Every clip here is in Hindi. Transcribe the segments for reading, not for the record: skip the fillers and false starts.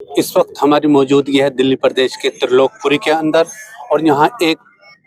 इस वक्त हमारी मौजूदगी है दिल्ली प्रदेश के त्रिलोकपुरी के अंदर और यहाँ एक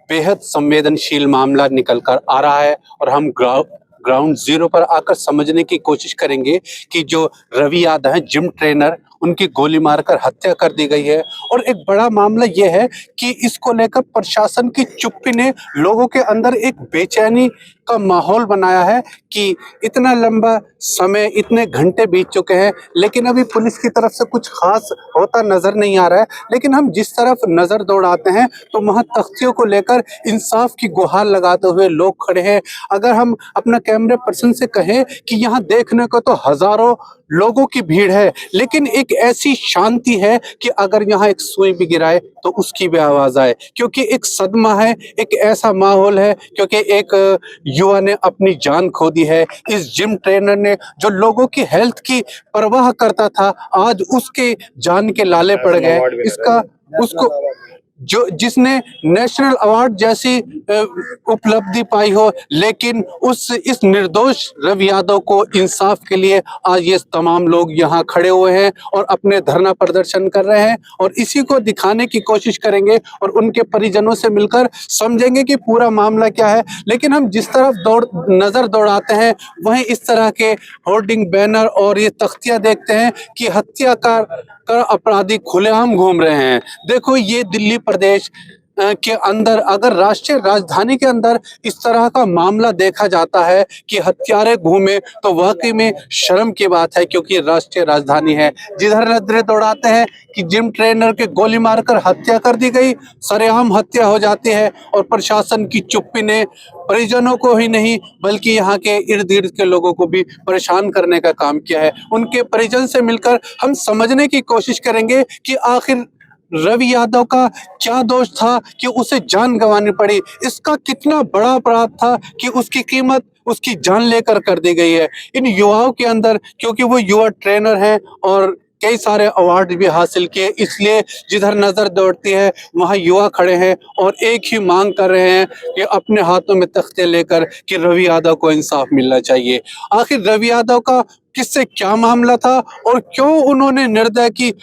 बेहद संवेदनशील मामला निकल कर आ रहा है और हम ग्राउंड जीरो पर आकर समझने की कोशिश करेंगे कि जो रवि यादव है जिम ट्रेनर, उनकी गोली मारकर हत्या कर दी गई है। और एक बड़ा मामला यह है कि इसको लेकर प्रशासन की चुप्पी ने लोगों के अंदर एक बेचैनी का माहौल बनाया है कि इतना लंबा समय, इतने घंटे बीत चुके हैं, लेकिन अभी पुलिस की तरफ से कुछ खास होता नजर नहीं आ रहा है। लेकिन हम जिस तरफ नजर दौड़ाते हैं तो वहां तख्तियों को लेकर इंसाफ की गुहार लगाते हुए लोग खड़े हैं। अगर हम अपना कैमरे पर्सन से कहें कि यहाँ देखने को तो हजारों लोगों की भीड़ है, लेकिन एक ऐसी शांति है कि अगर यहाँ एक सुई भी गिराए तो उसकी भी आवाज आए, क्योंकि एक सदमा है, एक ऐसा माहौल है, क्योंकि एक युवा ने अपनी जान खो दी है। इस जिम ट्रेनर ने जो लोगों की हेल्थ की परवाह करता था, आज उसके जान के लाले पड़ गए। इसका उसको जो जिसने नेशनल अवार्ड जैसी उपलब्धि पाई हो, लेकिन इस निर्दोष रवि यादव को इंसाफ के लिए आज ये तमाम लोग यहाँ खड़े हुए हैं और अपने धरना प्रदर्शन कर रहे हैं और इसी को दिखाने की कोशिश करेंगे और उनके परिजनों से मिलकर समझेंगे कि पूरा मामला क्या है। लेकिन हम जिस तरफ नजर दौड़ाते हैं वहीं इस तरह के होर्डिंग, बैनर और ये तख्तियां देखते हैं कि हत्याकार अपराधी खुलेआम घूम रहे हैं। देखो, ये दिल्ली प्रदेश के अंदर अगर राष्ट्रीय राजधानी के अंदर इस तरह का मामला देखा जाता है कि हत्यारे घूमे तो वाकई में शर्म की बात है, क्योंकि राष्ट्रीय राजधानी है। जिधर नजरें दौड़ाते हैं कि जिम ट्रेनर के गोली मारकर हत्या कर दी गई, सरेआम हत्या हो जाती है और प्रशासन की चुप्पी ने परिजनों को ही नहीं बल्कि यहाँ के इर्द गिर्द के लोगों को भी परेशान करने का काम किया है। उनके परिजन से मिलकर हम समझने की कोशिश करेंगे कि आखिर रवि यादव का क्या दोष था कि उसे जान गंवानी पड़ी। इसका कितना बड़ा अपराध था कि उसकी कीमत उसकी जान लेकर कर दी गई है। इन युवाओं के अंदर, क्योंकि वो युवा ट्रेनर हैं और कई सारे अवार्ड भी हासिल किए, इसलिए जिधर नजर दौड़ती है वहां युवा खड़े हैं और एक ही मांग कर रहे हैं कि अपने हाथों में तख्ते लेकर कि रवि यादव को इंसाफ मिलना चाहिए। आखिर रवि यादव का किससे क्या मामला था और क्यों उन्होंने निर्दय की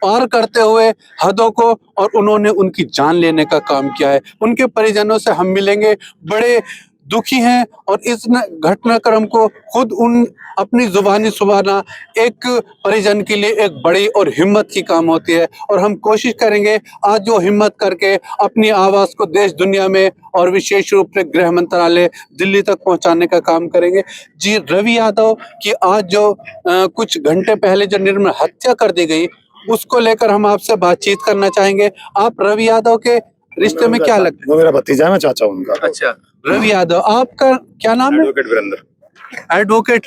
पार करते हुए हदों को और उन्होंने उनकी जान लेने का काम किया है। उनके परिजनों से हम मिलेंगे, बड़े दुखी हैं और इस घटनाक्रम को खुद उन अपनी जुबानी सुनाना एक परिजन के लिए एक बड़ी और हिम्मत की काम होती है। और हम कोशिश करेंगे आज जो हिम्मत करके अपनी आवाज को देश दुनिया में और विशेष रूप से गृह मंत्रालय दिल्ली तक पहुंचाने का काम करेंगे। जी, रवि यादव की आज जो कुछ घंटे पहले जो निर्मम हत्या कर दी गई, उसको लेकर हम आपसे बातचीत करना चाहेंगे। आप रवि यादव के रिश्ते में क्या लगता है? वो मेरा भतीजा है, मैं चाचा हूं उनका। अच्छा, रवि यादव, आपका क्या नाम है? एडवोकेट वीरेंद्र। एडवोकेट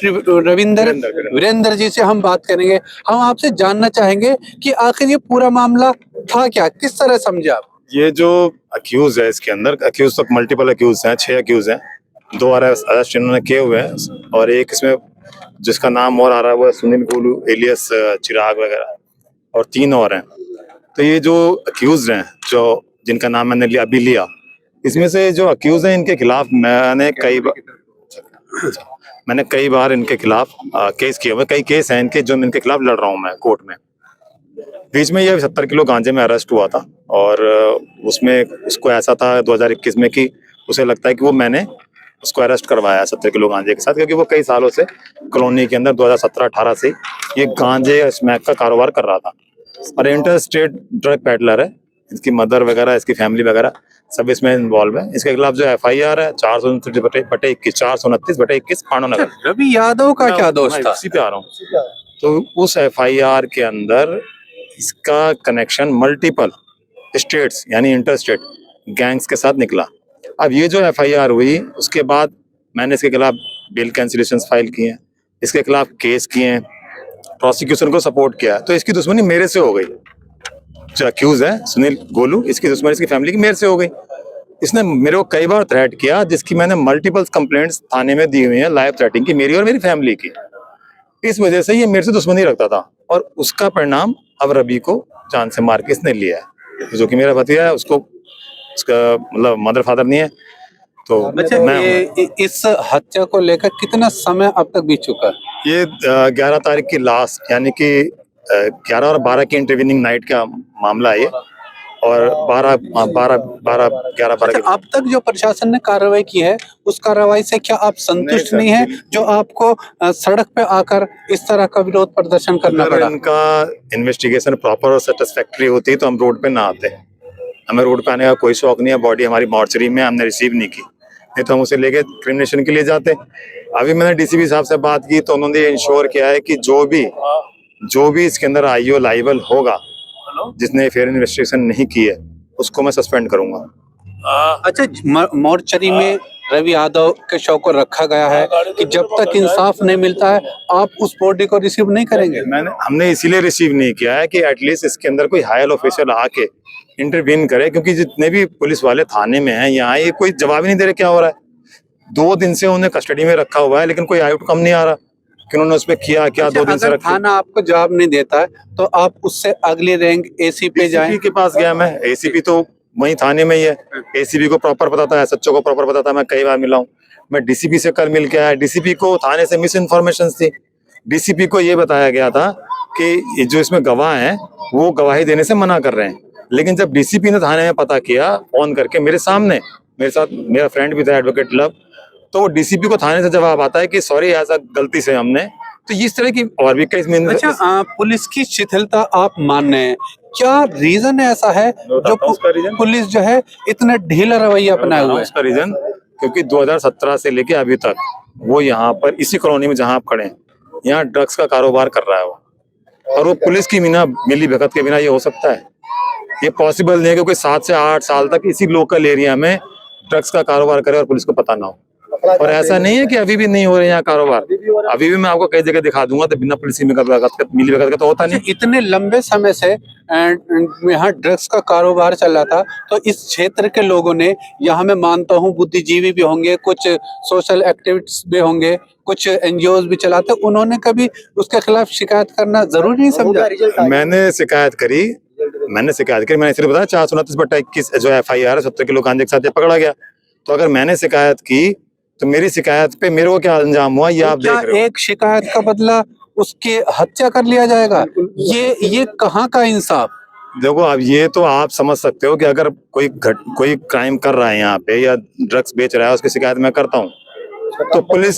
वीरेंद्र जी से हम बात करेंगे। हम आपसे जानना चाहेंगे कि आखिर ये पूरा मामला था क्या, किस तरह समझे आप? ये जो अक्यूज है, इसके अंदर अक्यूज तो मल्टीपल अक्यूज हैं, 6 अक्यूज हैं। 2 अरेस्ट इन्होंने किए हुए हैं और एक इसमें जिसका नाम और आ रहा है वो है सुनील गोलू एलियस चिराग वगैरह, और 3 और हैं। तो ये जो अक्यूज हैं, जो जिनका नाम मैंने अभी लिया, इसमें से जो अक्यूज हैं इनके खिलाफ मैंने कई बार इनके खिलाफ केस किए हुए, कई केस हैं इनके जो इनके खिलाफ लड़ रहा हूँ मैं कोर्ट में। बीच में ये 70 किलो गांजे में अरेस्ट हुआ था और उसमें उसको ऐसा था 2021 में कि उसे लगता है कि वो मैंने उसको अरेस्ट करवाया 70 किलो गांजे के साथ, क्योंकि वो कई सालों से कॉलोनी के अंदर 2017-18 से ये गांजे स्मैक का कारोबार कर रहा था और इंटर स्टेट ड्रग पैडलर है। इसकी मदर वगैरह, इसकी फैमिली वगैरह सब इसमें इन्वॉल्व है। इसके खिलाफ जो FIR है 429/21 पांडव नगर। रवि यादव का क्या दोष था? इसी पे आ रहा हूँ। तो उस FIR के अंदर इसका कनेक्शन मल्टीपल स्टेट्स यानी इंटर स्टेट गैंग्स के साथ निकला। अब ये जो FIR हुई उसके बाद मैंने इसके खिलाफ बेल कैंसिलेशन फाइल किए हैं, इसके खिलाफ केस किए हैं, प्रोसिक्यूशन को सपोर्ट किया है। तो इसकी दुश्मनी मेरे से हो गई। जो अक्यूज है सुनील गोलू, इसकी दुश्मनी इसकी फैमिली की मेरे से हो गई। इसने मेरे को कई बार थ्रेट किया, जिसकी मैंने मल्टीपल कंप्लेंट्स थाने में दी हुई हैं, लाइव थ्रेटिंग की, मेरी और मेरी फैमिली की। इस वजह से ये मेरे से दुश्मनी रखता था और उसका परिणाम अब रवि को जान से मार के इसने लिया है। जो कि मेरा भतीजा है, उसको उसका मतलब मदर फादर नहीं है। तो अच्छा, इस हत्या को लेकर कितना समय अब तक बीत चुका है? ये 11 तारीख की लास्ट यानी कि 11 और 12 की इंटरवीनिंग नाइट का मामला है ये, और 12 12 12 11 12 अच्छा, अब तक जो प्रशासन ने कार्रवाई की है उस कार्रवाई से क्या आप संतुष्ट नहीं है जो आपको सड़क पे आकर इस तरह का विरोध प्रदर्शन करना अगर पड़ा? इनका इन्वेस्टिगेशन प्रॉपर और सेटिस्फैक्ट्री होती तो हम रोड पे ना आते। हमें रोड पे आने का कोई शौक नहीं है, बॉडी हमारी मॉर्चरी में, हमने रिसीव नहीं की, नहीं तो हम उसे लेके क्रिमिनेशन के लिए जाते। अभी मैंने डीसीपी साहब से बात की तो उन्होंने इंश्योर किया है कि जो भी इसके अंदर आईओ लाइबल होगा, जिसने फेयर इन्वेस्टिगेशन नहीं की है, उसको मैं सस्पेंड करूंगा। अच्छा, मोर्चरी में रवि यादव के शव को रखा गया है कि जब तक इंसाफ नहीं मिलता है आप उस बॉडी को रिसीव नहीं करेंगे? हमने इसीलिए रिसीव नहीं किया है कि एटलीस्ट इसके अंदर कोई हायर ऑफिसर आके इंटरवीन करे, क्योंकि जितने भी पुलिस वाले थाने में हैं यहाँ, ये कोई जवाब ही नहीं दे रहे क्या हो रहा है। 2 दिन से उन्हें कस्टडी में रखा हुआ है लेकिन कोई आउटकम नहीं आ रहा कि उन्होंने उसमें किया क्या। अच्छा, 2 दिन से अगर रखा। थाना आपको जवाब नहीं देता है तो आप उससे अगली रैंक एसीपी पे जाएं। के पास गया मैं, एसीपी तो वही थाने में ही है, एसीपी को प्रॉपर पता था, एसएचओ को प्रॉपर पता था, मैं कई बार मिला हूँ। मैं डीसीपी से कल मिल के आया, डीसीपी को थाने से मिस इन्फॉर्मेशन थी। डीसीपी को ये बताया गया था कि जो इसमें गवाह हैं वो गवाही देने से मना कर रहे हैं, लेकिन जब डीसीपी ने थाने में पता किया फोन करके मेरे सामने, मेरे साथ मेरा फ्रेंड भी था एडवोकेट लव, तो डीसीपी को थाने से जवाब आता है कि सॉरी ऐसा गलती से हमने, तो इस तरह की और भी कई। अच्छा, पुलिस की शिथिलता आप मान रहे हैं, क्या रीजन ऐसा है जो पुलिस जो है इतना ढीला रवैया अपनाए हुए है? उसका रीजन क्योंकि 2017 से लेके अभी तक वो यहाँ पर इसी कॉलोनी में जहाँ आप खड़े हैं, यहाँ ड्रग्स का कारोबार कर रहा है वो, और वो पुलिस की बिना मिली भगत के बिना ये हो सकता है? ये पॉसिबल नहीं है कि कोई 7 से 8 साल तक इसी लोकल एरिया में ड्रग्स का कारोबार करे और पुलिस को पता ना हो। और ऐसा नहीं है कि अभी भी नहीं हो रहे यहाँ कारोबार, अभी भी मैं आपको कई जगह दिखा दूंगा, तो बिना पुलिस मिली भगत का तो होता नहीं। इतने लंबे समय से यहाँ ड्रग्स का कारोबार चल रहा था, तो इस क्षेत्र के लोगों ने, यहाँ मैं मानता हूँ बुद्धिजीवी भी होंगे, कुछ सोशल एक्टिविस्ट भी होंगे, कुछ एनजीओ भी चलाते, उन्होंने कभी उसके खिलाफ शिकायत करना जरूरी नहीं समझा? मैंने शिकायत करी, मैंने इसलिए बताया 429/21 जो FIR है 70 किलो गांजे के साथ पकड़ा गया। तो अगर मैंने शिकायत की तो मेरी शिकायत पे मेरे को क्या अंजाम हुआ ये आप देख रहे हो। एक शिकायत का बदला उसकी हत्या कर लिया जाएगा, ये कहाँ का इंसाफ? देखो अब ये तो आप समझ सकते हो कि अगर कोई क्राइम कर रहा है यहाँ पे या ड्रग्स बेच रहा है, उसकी शिकायत मैं करता हूँ, तो पुलिस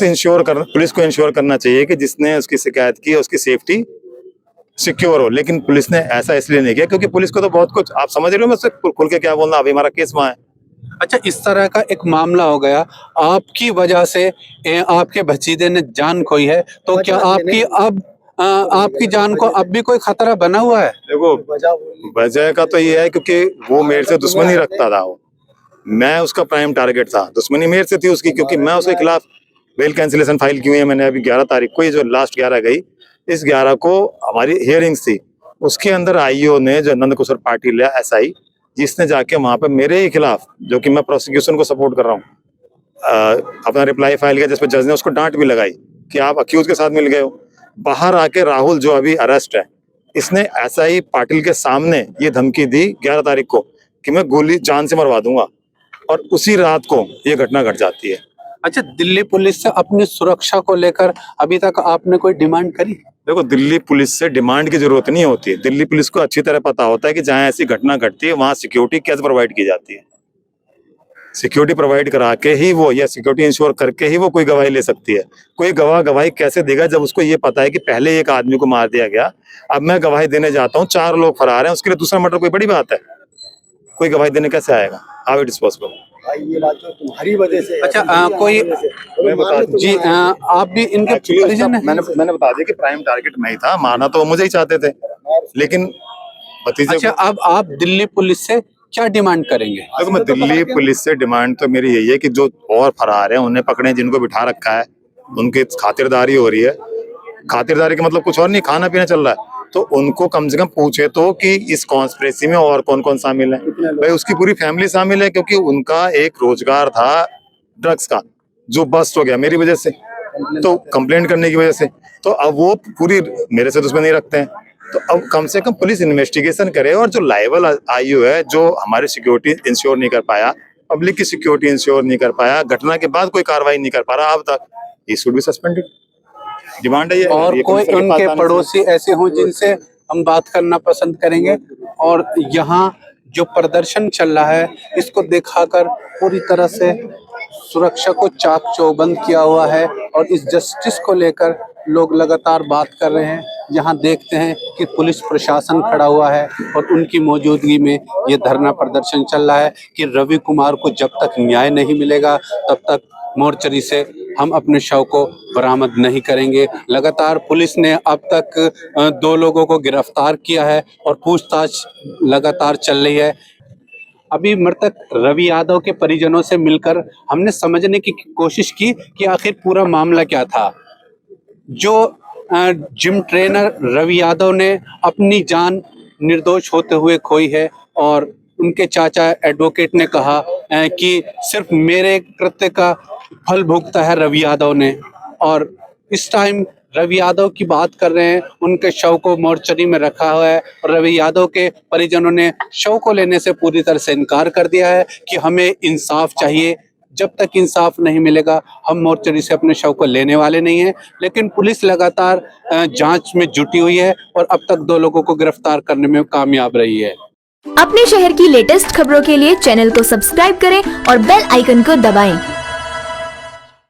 को इंश्योर करना चाहिए कि जिसने उसकी शिकायत की उसकी सेफ्टी सिक्योर हो। लेकिन पुलिस ने ऐसा इसलिए नहीं किया क्योंकि पुलिस को तो बहुत कुछ, आप समझ रहे हो मैं उससे खुल के क्या बोलना, अभी हमारा केस वहाँ है। अच्छा, इस तरह का एक मामला हो गया, आपकी वजह से आपके भतीजे ने जान खोई है, तो क्या आपकी जान को अब भी कोई खतरा बना हुआ है? देखो वजह का तो ये है क्योंकि वो मेरे से दुश्मनी रखता था, मैं उसका प्राइम टारगेट था, दुश्मनी मेरे से थी उसकी, क्योंकि मैं उसके खिलाफ बेल कैंसिलेशन फाइल की हुई है मैंने। अभी 11 तारीख को, ये जो लास्ट 11 गई, इस 11 को हमारी हियरिंग्स थी, उसके अंदर आईओ ने, जो नंद किशोर पाटिल है SI, जिसने जाके वहां पे मेरे ही खिलाफ, जो कि मैं प्रोसिक्यूशन को सपोर्ट कर रहा हूँ, अपना रिप्लाई फाइल किया, जिसपे जज ने उसको डांट भी लगाई कि आप अक्यूज के साथ मिल गए हो। बाहर आके राहुल जो अभी अरेस्ट है, इसने SI पाटिल के सामने ये धमकी दी 11 तारीख को कि मैं गोली जान से मरवा दूंगा, और उसी रात को ये घटना घट जाती है। अच्छा, दिल्ली पुलिस से अपनी सुरक्षा को लेकर अभी तक आपने कोई डिमांड करी? देखो दिल्ली पुलिस से डिमांड की जरूरत नहीं होती है, दिल्ली पुलिस को अच्छी तरह पता होता है कि जहां ऐसी घटना घटती है वहां सिक्योरिटी कैसे प्रोवाइड की जाती है। सिक्योरिटी प्रोवाइड करा के ही वो, या सिक्योरिटी इंश्योर करके ही वो कोई गवाही ले सकती है। कोई गवाह गवाही कैसे देगा जब उसको ये पता है कि पहले एक आदमी को मार दिया गया, अब मैं गवाही देने जाता हूँ 4 लोग फरार हैं, उसके लिए दूसरा मर्डर कोई बड़ी बात है? कोई गवाही देने कैसे आएगा? How it is possible? ये बात तो तुम्हारी वजह से। अच्छा, कोई जी आप भी इनके परिजन हैं? मैंने बता दिया कि प्राइम टारगेट मैं ही था, मारना तो वो मुझे ही चाहते थे, लेकिन भतीजे। अच्छा, अब आप दिल्ली पुलिस से क्या डिमांड करेंगे? देखो मैं दिल्ली पुलिस से डिमांड तो मेरी यही है कि जो और फरार है उन्हें पकड़े, जिनको बिठा रखा है उनकी खातिरदारी हो रही है। खातिरदारी का मतलब कुछ और नहीं, खाना पीना चल रहा है, तो उनको कम से कम पूछे तो कि इस कॉन्स्पिरेसी में और कौन कौन शामिल है। भाई उसकी पूरी फैमिली शामिल है, क्योंकि उनका एक रोजगार था ड्रग्स का जो बस्ट हो गया मेरी वजह से, तो कंप्लेंट करने की वजह से। तो अब वो पूरी मेरे से दुश्मनी रखते हैं, तो अब कम से कम पुलिस इन्वेस्टिगेशन करे, और जो लाइबल आईओ है जो हमारी सिक्योरिटी इंश्योर नहीं कर पाया, पब्लिक की सिक्योरिटी इंश्योर नहीं कर पाया, घटना के बाद कोई कार्रवाई नहीं कर पा रहा अब तक, ये शुड बी सस्पेंडेड। डिमांड है ये। और कोई उनके पड़ोसी ऐसे हों जिनसे हम बात करना पसंद करेंगे। और यहाँ जो प्रदर्शन चल रहा है इसको दिखाकर पूरी तरह से सुरक्षा को चाक चौबंद किया हुआ है और इस जस्टिस को लेकर लोग लगातार बात कर रहे हैं। यहाँ देखते हैं कि पुलिस प्रशासन खड़ा हुआ है और उनकी मौजूदगी में ये धरना प्रदर्शन चल रहा है कि रवि कुमार को जब तक न्याय नहीं मिलेगा तब तक मोर्चरी से हम अपने शव को बरामद नहीं करेंगे। लगातार पुलिस ने अब तक 2 लोगों को गिरफ्तार किया है और पूछताछ लगातार चल रही है। अभी मृतक रवि यादव के परिजनों से मिलकर हमने समझने की कोशिश की कि आखिर पूरा मामला क्या था। जो जिम ट्रेनर रवि यादव ने अपनी जान निर्दोष होते हुए खोई है और उनके चाचा एडवोकेट ने कहा कि सिर्फ मेरे कृत्य का फल भुगता है रवि यादव ने। और इस टाइम रवि यादव की बात कर रहे हैं, उनके शव को मोर्चरी में रखा हुआ है और रवि यादव के परिजनों ने शव को लेने से पूरी तरह से इनकार कर दिया है कि हमें इंसाफ चाहिए। जब तक इंसाफ नहीं मिलेगा हम मोर्चरी से अपने शव को लेने वाले नहीं हैं। लेकिन पुलिस लगातार जांच में जुटी हुई है और अब तक 2 लोगों को गिरफ्तार करने में कामयाब रही है। अपने शहर की लेटेस्ट खबरों के लिए चैनल को सब्सक्राइब करें और बेल आइकन को दबाएं।